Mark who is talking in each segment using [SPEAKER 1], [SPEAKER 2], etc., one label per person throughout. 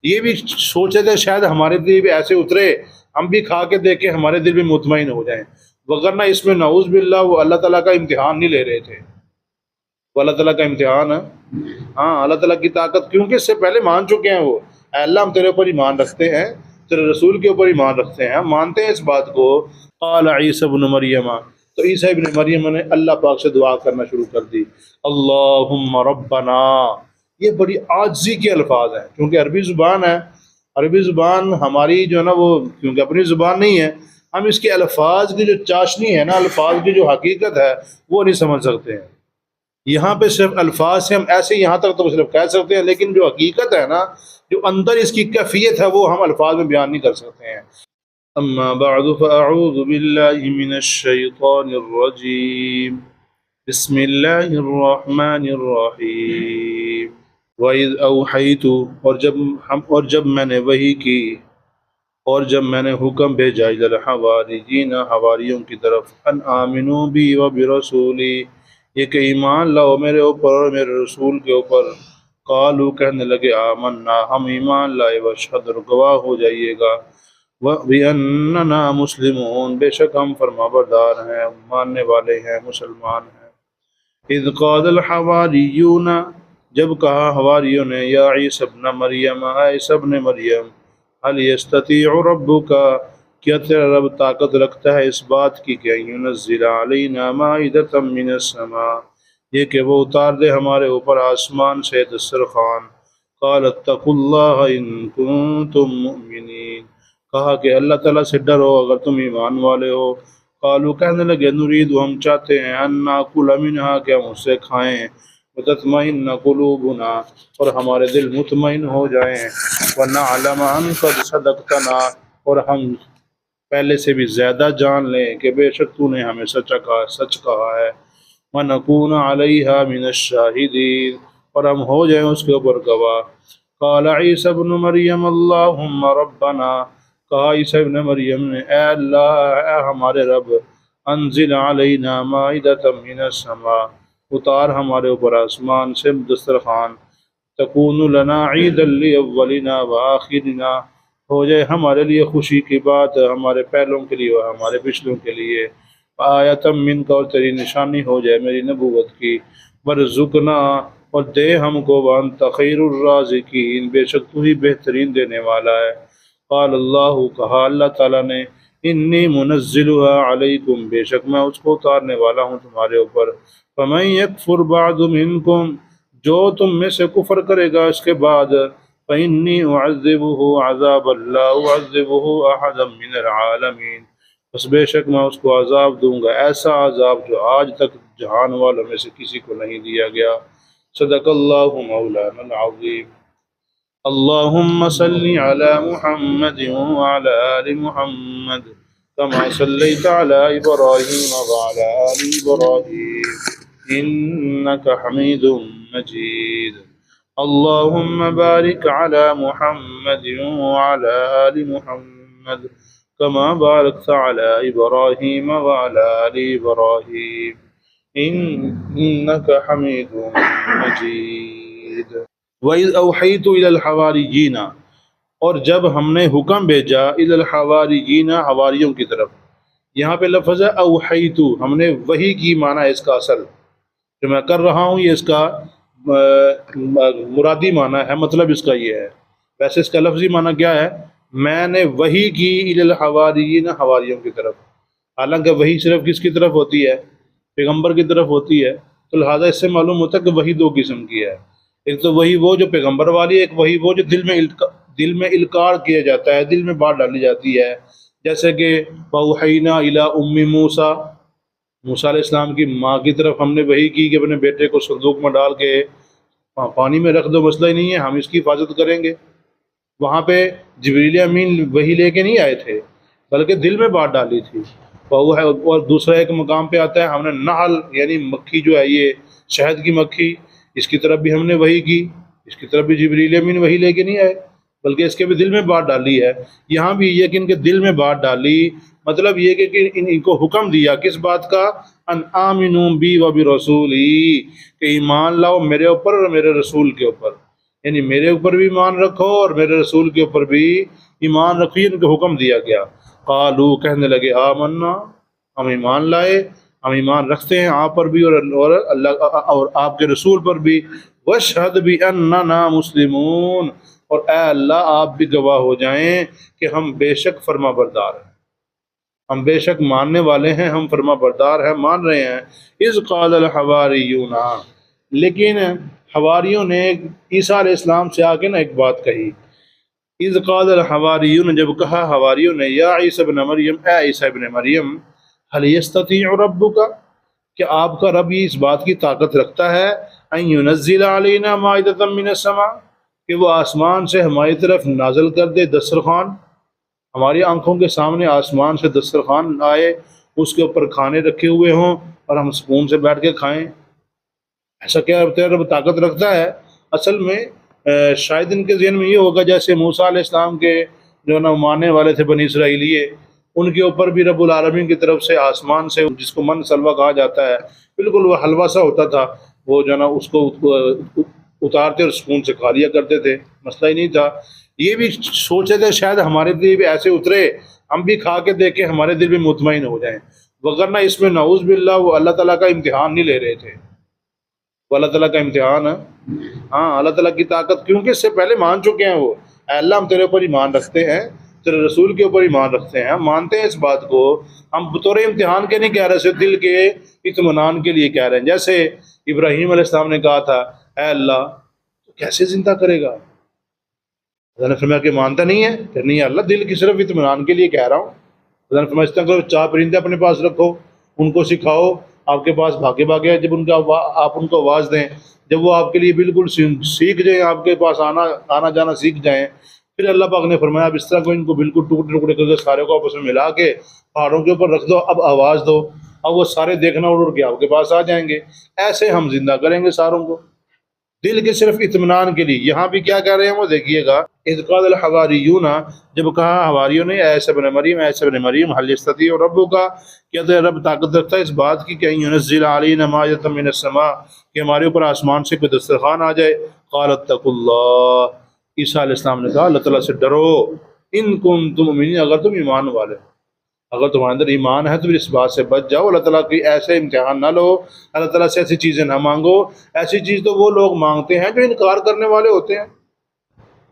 [SPEAKER 1] یہ بھی سوچے تھے شاید ہمارے دل بھی ایسے اترے، ہم بھی کھا کے دیکھیں ہمارے دل بھی مطمئن ہو جائیں، وگرنہ اس میں نعوذ باللہ وہ اللہ تعالیٰ کا امتحان نہیں لے رہے تھے، وہ اللہ تعالیٰ کا امتحان ہے۔ ہاں اللہ تعالیٰ کی طاقت، کیونکہ اس سے پہلے مان چکے ہیں وہ، اے اللہ ہم تیرے اوپر ایمان رکھتے ہیں، تیرے رسول کے اوپر ایمان رکھتے ہیں، ہم مانتے ہیں اس بات کو۔ قال عیسی ابن مریم، تو عیسیٰ ابن مریم نے اللہ پاک سے دعا کرنا شروع کر دی، اللہم ربنا، یہ بڑی عاجزی کے الفاظ ہیں، کیونکہ عربی زبان ہے، عربی زبان ہماری جو ہے نا وہ کیونکہ اپنی زبان نہیں ہے، ہم اس کے الفاظ کی جو چاشنی ہے نا، الفاظ کی جو حقیقت ہے وہ نہیں سمجھ سکتے ہیں۔ یہاں پہ صرف الفاظ سے ہم ایسے یہاں تک تو صرف کہہ سکتے ہیں، لیکن جو حقیقت ہے نا، جو اندر اس کی کیفیت ہے وہ ہم الفاظ میں بیان نہیں کر سکتے ہیں۔ اما بعد فاعوذ باللہ من الشیطان الرجیم، بسم اللہ الرحمن الرحیم۔ وَإِذْ أَوْحَيْتُ، اور جب میں نے وحی کی، اور جب میں نے حکم بھیجا الی الحواریین، حواریوں کی طرف، ان آمنوا بی و برسولی، یہ کہ ایمان لاؤ میرے اوپر اور میرے رسول کے اوپر، قالوا کہنے لگے آمنا، ہم ایمان لائے، واشہد، اور گواہ ہو جائیے گا، بِأَنَّنَا مُسْلِمُونَ، بے شک ہم فرمانبردار ہیں، ماننے والے ہیں، مسلمان ہیں۔ اذ قال الحواریون، جب کہا حواریوں نے، یا عیسی ابن مریم، اے عیسی ابن مریم، هل یستطیع ربک، کیا تیرا رب طاقت رکھتا ہے اس بات کی کہ ینزل علینا مائدۃ من السماء، یہ کہ وہ اتار دے ہمارے اوپر آسمان سے دسترخوان، قال اتقوا اللہ ان کنتم مؤمنین، کہا کہ اللہ تعالیٰ سے ڈرو اگر تم ایمان والے ہو، قالوا کہنے لگے نرید، ہم چاہتے ہیں، ان ناکل منہا، کہ ہم اس سے کھائیں، وتطمئن قلوبنا، اور ہمارے دل مطمئن ہو جائیں، ونعلم ان قد صدقتنا، اور ہم پہلے سے بھی زیادہ جان لیں کہ بے شک تو نے ہمیں سچ کہا ہے، ونکون علیہا من الشاہدین، اور ہم ہو جائیں اس کے اوپر گواہ۔ قال عیسی ابن مریم اللہم ربنا، کہا عیسی ابن مریم نے، اے اللہ، اے ہمارے رب، انزل علینا مائدۃ من السماء، اتار ہمارے اوپر آسمان سے دسترخوان، تکون لنا عیدا لاولنا وآخرنا، ہو جائے ہمارے لیے خوشی کی بات، ہمارے پہلوں کے لیے اور ہمارے پچھلوں کے لیے، آیۃ منک، اور تیری نشانی ہو جائے میری نبوت کی، ورزقنا، اور دے ہم کو، وانت خیر الرازقین، بے شک تو ہی بہترین دینے والا ہے۔ قال اللہ، کہا اللہ تعالیٰ نے، انی منزلها علیکم، بے شک میں اس کو اتارنے والا ہوں تمہارے اوپر، فمن یکفر بعد منکم، جو تم میں سے کفر کرے گا اس کے بعد، فإنی اعذبہ عذابا لا اعذبہ احدا من العالمین، بس بے شک میں اس کو عذاب دوں گا، ایسا عذاب جو آج تک جہان والوں میں سے کسی کو نہیں دیا گیا۔ صدق اللہ مولانا العظیم۔ اللہم صلی علی محمد وعلی آل محمد کما صلیت علی ابراہیم وعلی آل ابراہیم انک حمید مجید۔ اللہم بارک علی محمد وعلی آل محمد کما بارکت علی ابراہیم وعلی آل ابراہیم انک حمید مجید۔ وَإِذْ أَوْحَيْتُ إِلَى الْحَوَارِيِّينَ، اور جب ہم نے حکم بھیجا إِلَى الْحَوَارِيِّينَ، حواریوں کی طرف، یہاں پہ لفظ ہے اوحیتو، ہم نے وحی کی معنی ہے اس کا اصل جو میں کر رہا ہوں، یہ اس کا مرادی معنی ہے، مطلب اس کا یہ ہے، ویسے اس کا لفظی معنی کیا ہے، میں نے وحی کی إِلَى الْحَوَارِيِّينَ، حواریوں کی طرف، حالانکہ وحی صرف کس کی طرف ہوتی ہے، پیغمبر کی طرف ہوتی ہے، تو لہٰذا اس سے معلوم ہوتا ہے کہ وحی دو قسم کی ہے، ایک تو وہی وہ جو پیغمبر والی ہے، ایک وہی وہ جو دل میں القاع کیا جاتا ہے، دل میں بات ڈالی جاتی ہے، جیسے کہ وَأَوْحَيْنَا إِلَىٰ أُمِّ مُوسَىٰ، موسیٰ علیہ السلام کی ماں کی طرف ہم نے وحی کی کہ اپنے بیٹے کو صندوق میں ڈال کے پانی میں رکھ دو، مسئلہ ہی نہیں ہے، ہم اس کی حفاظت کریں گے۔ وہاں پہ جبریل امین وحی لے کے نہیں آئے تھے، بلکہ دل میں بات ڈالی تھی۔ اور دوسرا ایک مقام پہ آتا ہے، ہم نے نحل یعنی مکھی جو ہے، یہ شہد کی مکھی، اس کی طرف بھی ہم نے وحی کی، اس کی طرف بھی جبریل امین وحی لے کے نہیں آئے، بلکہ اس کے بھی دل میں بات ڈالی ہے۔ یہاں بھی یہ کہ ان کے دل میں بات ڈالی، مطلب یہ کہ ان کو حکم دیا کس بات کا، ان آمنوا بی و برسولی، کہ ایمان لاؤ میرے اوپر اور میرے رسول کے اوپر، یعنی میرے اوپر بھی ایمان رکھو اور میرے رسول کے اوپر بھی ایمان رکھو، ان کو حکم دیا گیا۔ قالو کہنے لگے آمنا، ہم ایمان لائے، ہم ایمان رکھتے ہیں آپ پر بھی اور اللہ اور آپ کے رسول پر بھی، واشہد باننا مسلمون، اور اے اللہ آپ بھی گواہ ہو جائیں کہ ہم بے شک فرما بردار ہیں، ہم بے شک ماننے والے ہیں، ہم فرما بردار ہیں، مان رہے ہیں۔ اذ قال الحواریون، لیکن حواریوں نے عیسیٰ علیہ السلام سے آ کے ایک بات کہی۔ اذ قال الحواریون، جب کہا حواریوں نے، یا عیسی ابن مریم، اے عیسیٰ ابن مریم، هل یستطیع ربک، کہ آپ کا رب اس بات کی طاقت رکھتا ہے، ان ینزل علینا مائدۃ من السماء، کہ وہ آسمان سے ہماری طرف نازل کر دے دسترخوان، ہماری آنکھوں کے سامنے آسمان سے دسترخوان آئے، اس کے اوپر کھانے رکھے ہوئے ہوں اور ہم سکون سے بیٹھ کے کھائیں؟ ایسا کیا رب طاقت رکھتا ہے؟ اصل میں شاید ان کے ذہن میں یہ ہوگا جیسے موسیٰ علیہ السلام کے جو نا ماننے والے تھے بنی اسرائیلیے، ان کے اوپر بھی رب العالمین کی طرف سے آسمان سے، جس کو من سلوہ کہا جاتا ہے، بالکل وہ حلوہ سا ہوتا تھا، وہ جو نا اس کو اتارتے اور سکون سے کھا لیا کرتے تھے، مسئلہ ہی نہیں تھا۔ یہ بھی سوچے تھے شاید ہمارے دل بھی ایسے اترے، ہم بھی کھا کے دیکھیں ہمارے دل بھی مطمئن ہو جائیں، وگرنہ اس میں نعوذ باللہ وہ اللہ تعالیٰ کا امتحان نہیں لے رہے تھے، وہ اللہ تعالیٰ کا امتحان ہے۔ ہاں، اللہ تعالیٰ کی طاقت، کیونکہ اس سے پہلے مان چکے ہیں وہ، اے اللہ ہم تیرے اوپر ایمان رکھتے ہیں، تیرے رسول کے اوپر ایمان رکھتے ہیں، ہم مانتے ہیں اس بات کو، ہم بطور امتحان کے نہیں کہہ رہے، صرف دل کے اطمینان کے لیے کہہ رہے ہیں۔ جیسے ابراہیم علیہ السلام نے کہا تھا، اے اللہ تو کیسے زندہ کرے گا؟ اللہ نے فرمایا کہ مانتا نہیں ہے، کہ نہیں اللہ دل کی صرف اطمینان کے لیے کہہ رہا ہوں۔ اللہ نے فرمایا اس طرح کرو، 4 پرندے اپنے پاس رکھو، ان کو سکھاؤ، آپ کے پاس بھاگے بھاگے جب آپ ان کو آواز دیں، جب وہ آپ کے لیے بالکل سیکھ جائیں، آپ کے پاس آنا جانا سیکھ جائیں، پھر اللہ پاک نے فرمایا اب اس طرح کو ان کو بالکل ٹکڑے ٹکڑے کر کے سارے کو آپس میں ملا کے پہاڑوں کے اوپر رکھ دو، اب آواز دو، اب وہ سارے دیکھنا اڑ کے آپ کے پاس آ جائیں گے، ایسے ہم زندہ کریں گے ساروں کو، دل کے صرف اطمینان کے لیے۔ یہاں بھی کیا کہہ رہے ہیں وہ دیکھیے گا، اذ قال الحواریون، جب کہا حواریوں نے، اے عیسی ابن مریم، اے عیسی ابن مریم، هل یستطیع ربک، کیا تیرا رب طاقت رکھتا ہے اس بات کی کہ ینزل علینا مائدۃ من السماء، کہ ہمارے اوپر آسمان سے کوئی دسترخوان آ جائے؟ قال اتقوا اللہ، عیسیٰ علیہ السلام نے کہا اللہ تعالیٰ سے ڈرو، ان کنتم مؤمنین، اگر تم ایمان والے، اگر تمہارے اندر ایمان ہے تو اس بات سے بچ جاؤ، اللہ تعالیٰ کی ایسے امتحان نہ لو، اللہ تعالیٰ سے ایسی چیزیں نہ مانگو۔ ایسی چیز تو وہ لوگ مانگتے ہیں جو انکار کرنے والے ہوتے ہیں،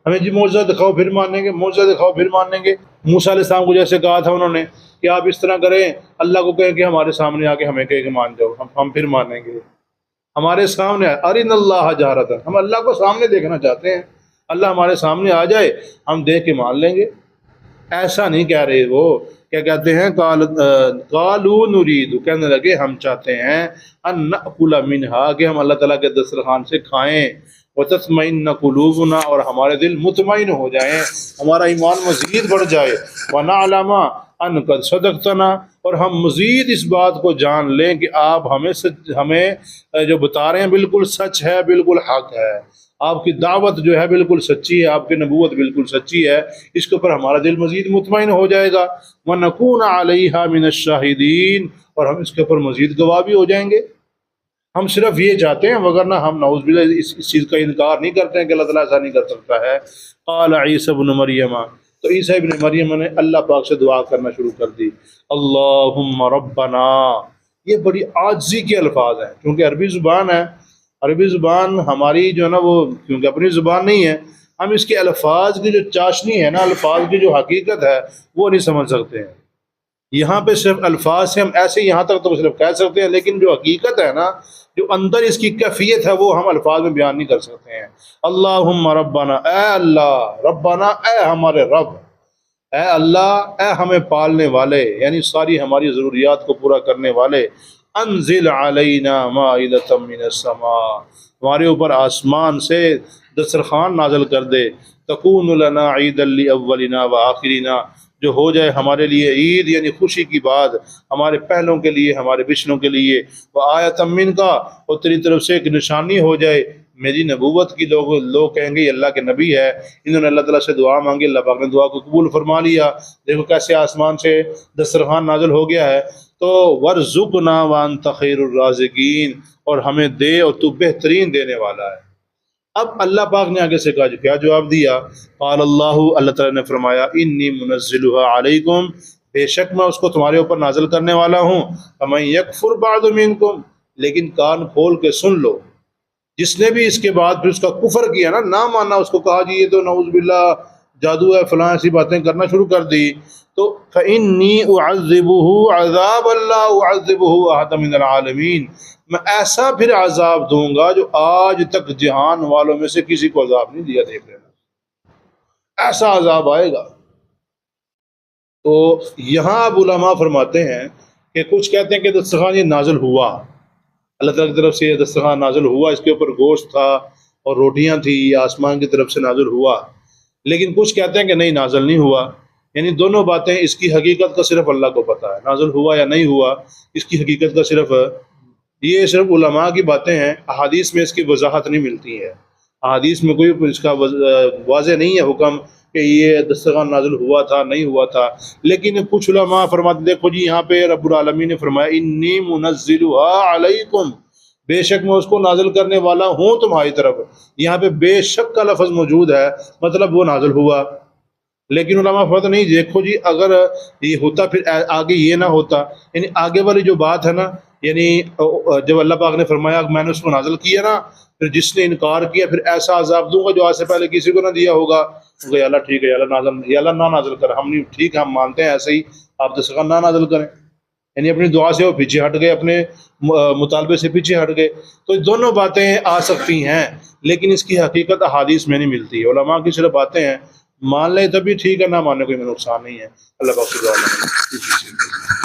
[SPEAKER 1] ہمیں جی معجزہ دکھاؤ پھر مانیں گے، معجزہ دکھاؤ پھر مانیں گے۔ موسیٰ علیہ السلام کو جیسے کہا تھا انہوں نے کہ آپ اس طرح کریں، اللہ کو کہیں کہ ہمارے سامنے آ کے ہمیں کہے کہ مان جاؤ، ہم پھر مانیں گے، ہمارے سامنے ارن اللہ جہرۃ، ہم اللہ کو سامنے دیکھنا چاہتے ہیں، اللہ ہمارے سامنے آ جائے ہم دیکھ کے مان لیں گے۔ ایسا نہیں کہہ رہے، وہ کیا کہتے ہیں، قالوا نرید، کہنے لگے ہم چاہتے ہیں، ان نأکل منہا، کہ ہم اللہ تعالیٰ کے دسترخوان سے کھائیں، وتطمئن قلوبنا، اور ہمارے دل مطمئن ہو جائیں، ہمارا ایمان مزید بڑھ جائے، ونعلم ان قد صدقتنا، اور ہم مزید اس بات کو جان لیں کہ آپ ہمیں جو بتا رہے ہیں بالکل سچ ہے، بالکل حق ہے، آپ کی دعوت جو ہے بالکل سچی ہے، آپ کی نبوت بالکل سچی ہے، اس کے اوپر ہمارا دل مزید مطمئن ہو جائے گا، وَنَكُونَ عَلَيْهَا مِنَ الشَّاهِدِينَ، اور ہم اس کے اوپر مزید گواہ بھی ہو جائیں گے۔ ہم صرف یہ چاہتے ہیں، وگرنہ ہم نعوذ باللہ اس چیز کا انکار نہیں کرتے ہیں کہ اللہ تعالیٰ ایسا نہیں کر سکتا ہے۔ قال عیسی ابن مریم، تو عیسیٰ ابن مریم نے اللہ پاک سے دعا کرنا شروع کر دی، اللہم ربنا، یہ بڑی عاجزی کے الفاظ ہیں، کیونکہ عربی زبان ہے، عربی زبان ہماری جو ہے نا وہ کیونکہ اپنی زبان نہیں ہے، ہم اس کے الفاظ کی جو چاشنی ہے نا، الفاظ کی جو حقیقت ہے وہ نہیں سمجھ سکتے ہیں۔ یہاں پہ صرف الفاظ سے ہم ایسے یہاں تک تو صرف کہہ سکتے ہیں، لیکن جو حقیقت ہے نا، جو اندر اس کی کیفیت ہے، وہ ہم الفاظ میں بیان نہیں کر سکتے ہیں۔ اللہم ربنا، اے اللہ، ربنا اے ہمارے رب، اے اللہ اے ہمیں پالنے والے، یعنی ساری ہماری ضروریات کو پورا کرنے والے، انزل علینا مائدۃ من السماء، ہمارے اوپر آسمان سے دسترخوان نازل کر دے، تکون لنا عیدا لاولنا وآخرنا، جو ہو جائے ہمارے لیے عید، یعنی خوشی کی بات، ہمارے پہلوں کے لیے، ہمارے پچھلوں کے لیے، وآیۃ منک، اور تیری طرف سے ایک نشانی ہو جائے میری نبوت کی، لوگ کہیں گے یہ اللہ کے نبی ہے، انہوں نے اللہ تعالیٰ سے دعا مانگی، اللہ پاک نے دعا کو قبول فرما لیا، دیکھو کیسے آسمان سے دسترخوان نازل ہو گیا ہے۔ تو وارزقنا وانت خیر الرازقین، اور ہمیں دے اور تو بہترین دینے والا ہے۔ اب اللہ پاک نے آگے سے کہا جو کیا جواب دیا، قال اللہ، اللہ تعالیٰ نے فرمایا انی منزلها علیکم، بے شک میں اس کو تمہارے اوپر نازل کرنے والا ہوں، فمن یکفر بعد منکم، لیکن کان کھول کے سن لو، جس نے بھی اس کے بعد پھر اس کا کفر کیا نا، نہ ماننا، اس کو کہا جی یہ تو نعوذ باللہ جادو ہے فلاں، ایسی باتیں کرنا شروع کر دی، تو فإنی اعذبہ عذاب اللہ اعذبہ احد من العالمین، میں ایسا پھر عذاب دوں گا جو آج تک جہان والوں میں سے کسی کو عذاب نہیں دیا، دیکھ لینا ایسا عذاب آئے گا۔ تو یہاں اب علماء فرماتے ہیں کہ کچھ کہتے ہیں کہ دسترخوان یہ نازل ہوا، اللہ تعالیٰ کی طرف سے یہ دسترخوان نازل ہوا، اس کے اوپر گوشت تھا اور روٹیاں تھی، یہ آسمان کی طرف سے نازل ہوا، لیکن کچھ کہتے ہیں کہ نہیں نازل نہیں ہوا، یعنی دونوں باتیں، اس کی حقیقت کا صرف اللہ کو پتہ ہے، نازل ہوا یا نہیں ہوا اس کی حقیقت کا صرف یہ صرف علماء کی باتیں ہیں، احادیث میں اس کی وضاحت نہیں ملتی ہے، احادیث میں کوئی اس کا واضح نہیں ہے حکم کہ یہ دسترخوان نازل ہوا تھا نہیں ہوا تھا، لیکن کچھ علماء فرماتے دیکھو جی یہاں پہ رب العالمین نے فرمایا انی منزلها علیکم، بے شک میں اس کو نازل کرنے والا ہوں تمہاری طرف، یہاں پہ بے شک کا لفظ موجود ہے، مطلب وہ نازل ہوا، لیکن علماء فرماتے نہیں دیکھو جی اگر یہ ہوتا پھر آگے یہ نہ ہوتا، یعنی آگے والی جو بات ہے نا، یعنی جب اللہ پاک نے فرمایا میں نے اس کو نازل کیا نا، پھر جس نے انکار کیا پھر ایسا عذاب دوں گا جو آج سے پہلے کسی کو نہ دیا ہوگا، یا اللہ ٹھیک ہے یا اللہ نازل، یا اللہ نہ نازل کر، ہم نہیں ٹھیک ہے ہم مانتے ہیں ایسے ہی، آپ دسترخوان نہ نازل کریں، یعنی اپنی دعا سے وہ پیچھے ہٹ گئے، اپنے مطالبے سے پیچھے ہٹ گئے، تو دونوں باتیں آ سکتی ہیں، لیکن اس کی حقیقت احادیث میں نہیں ملتی ہے، علماء کی صرف باتیں ہیں، مان لیں تبھی ٹھیک ہے، نہ ماننے کوئی نقصان نہیں ہے۔ اللہ پاک سے دعا مانگیں۔